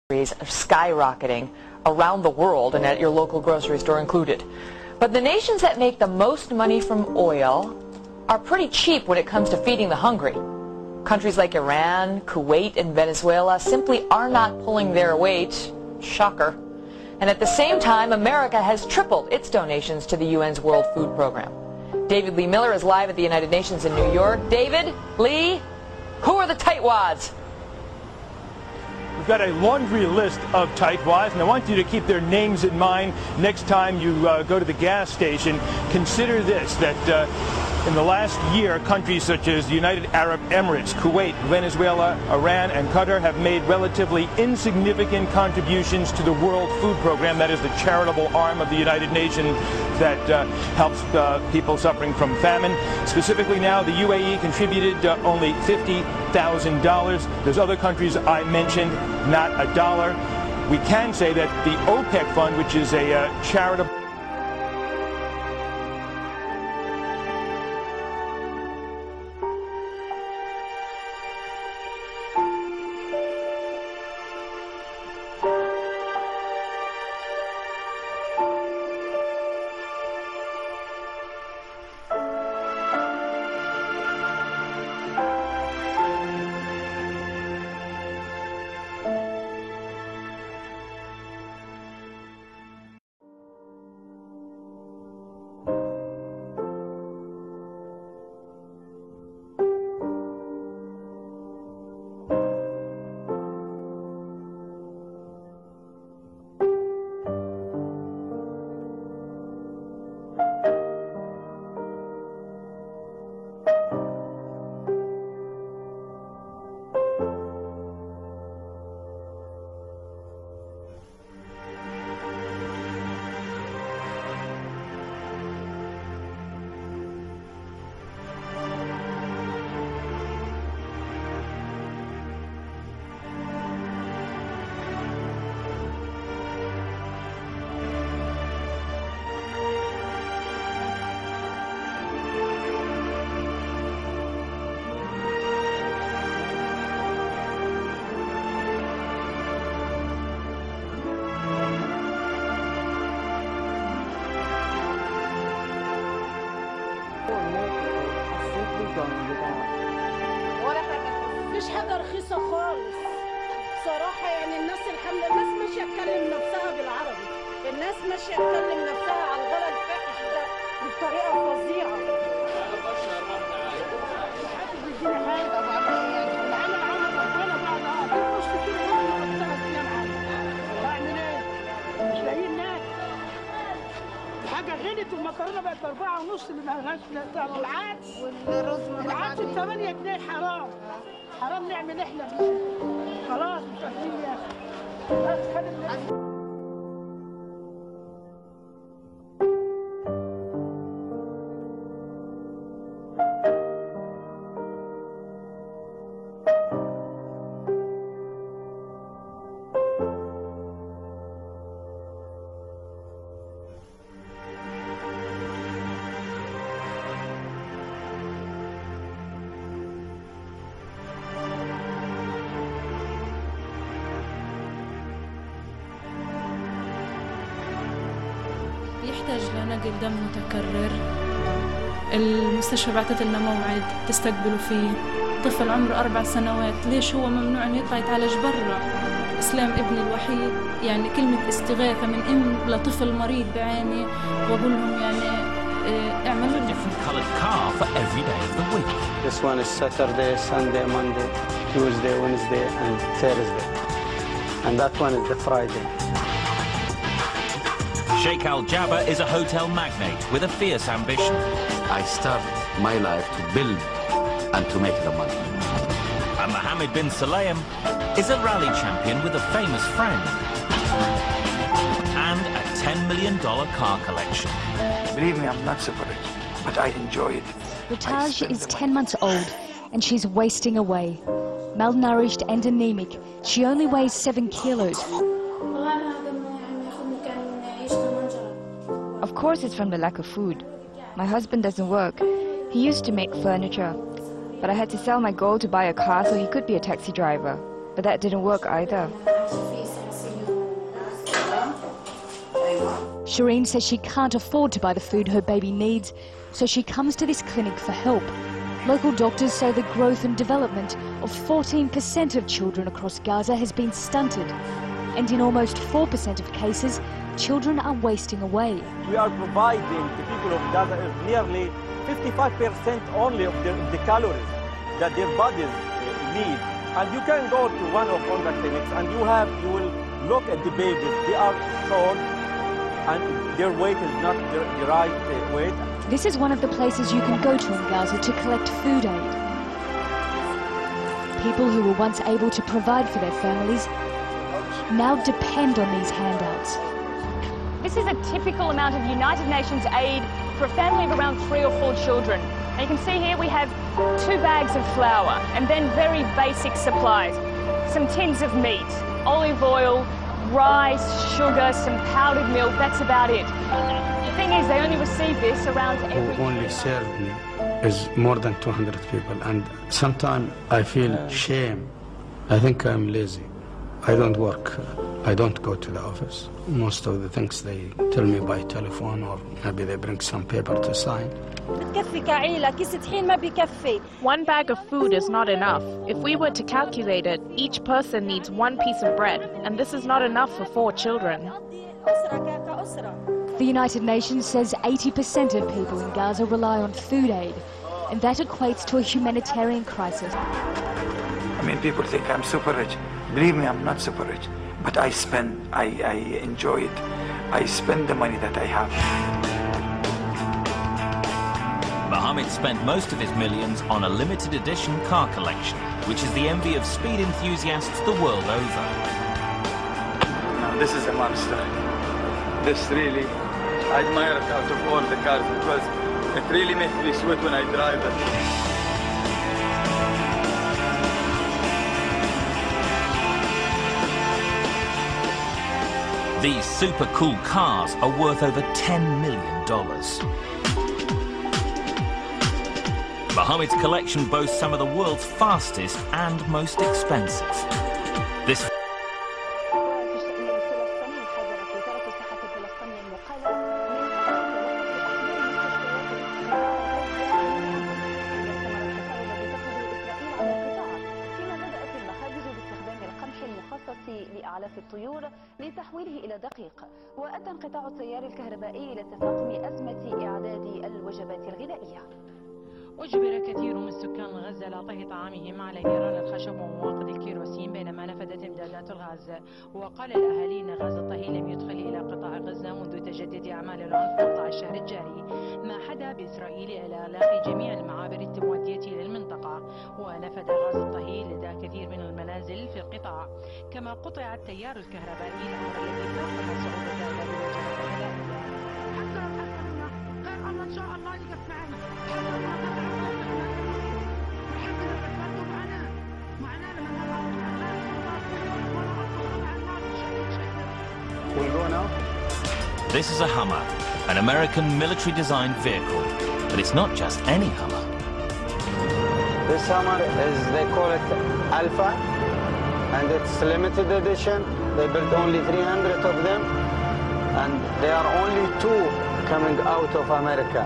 are skyrocketing around the world and at your local grocery store included. But the nations that make the most money from oil are pretty cheap when it comes to feeding the hungry. Countries like Iran, Kuwait, and Venezuela simply are not pulling their weight. Shocker. And at the same time, America has tripled its donations to the UN's World Food Program. David Lee Miller is live at the United Nations in New York. David, Lee, who are the tightwads? We've got a laundry list of tightwads, and I want you to keep their names in mind next time you go to the gas station. Consider this, that in the last year, countries such as the United Arab Emirates, Kuwait, Venezuela, Iran, and Qatar have made relatively insignificant contributions to the World Food Program. That is the charitable arm of the United Nations that helps people suffering from famine. Specifically now, the UAE contributed only $50,000. Those other countries I mentioned, not a dollar. We can say that the OPEC fund, which is a charitable مفيش حاجة رخيصة خالص صراحة. يعني الناس الناس ماشية تكلم نفسها بالعربي، الناس ماشية تكلم نفسها على الغلاء الفاحش ده بطريقة فظيعة. محدش بيدينا حاجة، يعني العمل عمل ربنا بعد بنخش كده نقعد 3 أيام عادي. هعمل إيه؟ مش لاقيين ناكل. الحاجة غلت والمكرونة بقت ب4.5 اللي مالهاش العدس. العدس ب8 جنيه حرام. حرام نعمل احنا خلاص مش قادرين يا اخي. يحتاج لنقل دم متكرر. المستشفى بعثت لنا موعد تستقبلوا فيه طفل عمره 4 سنوات. ليش هو ممنوع انه يطلع يتعالج برا؟ اسلام ابني الوحيد، يعني كلمة استغاثة من ام لطفل مريض بعيني، واقول لهم يعني اعملوا لي. This one is Saturday, Sunday, Monday, Tuesday, Wednesday, and Thursday, and that one is the Friday. Sheikh Al Jaber is a hotel magnate with a fierce ambition. I start my life to build and to make the money. And Mohammed bin Sulayem is a rally champion with a famous friend. And a $10 million car collection. Believe me, I'm not super rich, but I enjoy it. Ritaj is 10 months old and she's wasting away. Malnourished and anemic, she only weighs 7 kilos. Of course it's from the lack of food. My husband doesn't work. He used to make furniture. But I had to sell my gold to buy a car so he could be a taxi driver. But that didn't work either. Shireen says she can't afford to buy the food her baby needs, so she comes to this clinic for help. Local doctors say the growth and development of 14% of children across Gaza has been stunted, and in almost 4% of cases, children are wasting away. We are providing the people of Gaza nearly 55% only of the calories that their bodies need. And you can go to one of the clinics and you will look at the babies. They are short and their weight is not the right weight. This is one of the places you can go to in Gaza to collect food aid. People who were once able to provide for their families now depend on these handouts. This is a typical amount of United Nations aid for a family of around 3 or 4 children. And you can see here we have 2 bags of flour and then very basic supplies. Some tins of meat, olive oil, rice, sugar, some powdered milk, that's about it. The thing is, they only receive this around every... Who only served me is more than 200 people, and sometimes I feel shame. I think I'm lazy. I don't work. I don't go to the office. Most of the things they tell me by telephone, or maybe they bring some paper to sign. One bag of food is not enough. If we were to calculate it, each person needs 1 piece of bread, and this is not enough for 4 children. The United Nations says 80% of people in Gaza rely on food aid, and that equates to a humanitarian crisis. I mean, people think I'm super rich. Believe me, I'm not super rich. But I enjoy it. I spend the money that I have. Mohammed spent most of his millions on a limited edition car collection, which is the envy of speed enthusiasts the world over. Now, this is a monster. This really, I admire it out of all the cars because it really makes me sweat when I drive it. These super cool cars are worth over $10 million. Mohammed's collection boasts some of the world's fastest and most expensive. This لأعلاف الطيور لتحويله إلى دقيق، وأدى انقطاع التيار الكهربائي إلى تفاقم أزمة إعداد الوجبات الغذائية. أجبر كثير من سكان غزة على طهي طعامهم على نيران الخشب ومواقد الكيروسين بينما نفدت إمدادات الغاز. وقال الأهالي أن غاز الطهي لم يدخل إلى قطاع غزة منذ تجدد أعمال العنف مقطع الشهر الجاري، ما حدا بإسرائيل إلى إغلاق جميع المعابر المؤدية إلى المنطقة، ونفد غاز الطهي لدى كثير من المنازل في القطاع، كما قطع التيار الكهربائي الأمر الذي فاقم صعوبة إعداد الوجبات الغذائية. حتى لو حصلنا غير أن إن شاء الله يقف معنا. We'll go now. This is a Hummer, an American military-designed vehicle, but it's not just any Hummer. This Hummer is, they call it Alpha, and it's limited edition. They built only 300 of them, and there are only 2 coming out of America.